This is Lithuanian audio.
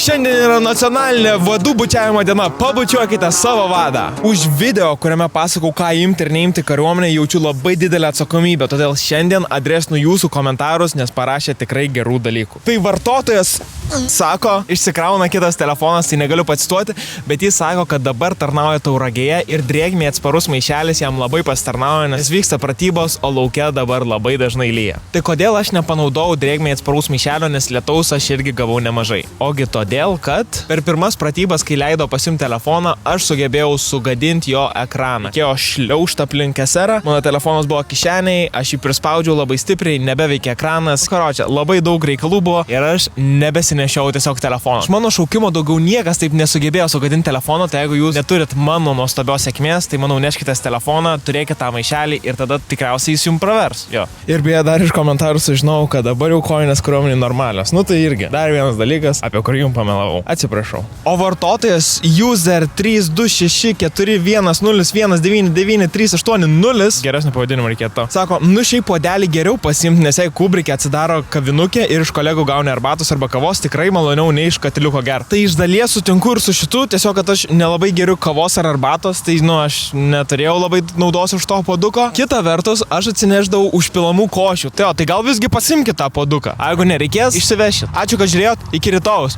Šiandien yra nacionalinė vadų bučiavimo diena, pabučiuokite savo vadą. Už video, kuriame pasakau, ką imti ir neimti kariuomenę, jaučiu labai didelę atsakomybę, todėl šiandien adresinu jūsų komentarus, nes parašė tikrai gerų dalykų. Tai vartotojas sako, išsikrauna kitas telefonas, tai negaliu pacituoti, bet jis sako, kad dabar tarnauja Tauragėje ir drėgmė atsparus maišelis jam labai pasitarnauja, nes vyksta pratybos, o lauke dabar labai dažnai lyja. Tai kodėl aš nepanaudojau drėgmė atsparus maišelio, nes lietaus aš irgi gavau nemažai. Ogi todėl, kad per pirmas pratybas, kai leido pasimti telefoną, aš sugebėjau sugadinti jo ekraną. Reikėjo šliaužti aplink keserą, mano telefonas buvo kišeniai, aš jį prispaudžiau labai stipriai, nebeveikė ekranas. Karočią, labai daug reikalų buvo ir aš nebesinešiau tiesiog telefoną. Iš mano šaukimo daugiau niekas taip nesugebėjo sugadinti telefono, tai jeigu jūs neturit mano nuostabios sėkmės, tai manau neškitės telefoną, turėkite tą maišelį ir tada tikriausiai jis jums pravers. Jo. Ir beje, dar iš komentarų sužinau, kad dabar jau kojinės kariuomenei normalios. Nu tai irgi. Dar vienas dalykas, apie kurį jums pamelavau. Atsiprašau. O vartotojas user 3264101999380, geresnį pavadinimą reikėtų. Sako, nu šiaip puodelį geriau pasimti, nes jei kubrikė atsidaro kavinukė ir iš kolegų gauni arbatos arba kavos, tikrai maloniau nei iš katiliuko ger. Tai iš dalies sutinku ir su šitu, tiesiog, kad aš nelabai geriu kavos ar arbatos, tai aš neturėjau labai naudos iš to puoduko. Kita vertus, aš atsineždavau užpilamų košių. Tai gal visgi pasimkite tą puoduką. Jeigu nereikės, išsivešit. Ačiū, kad žiūrėjot, iki rytojaus.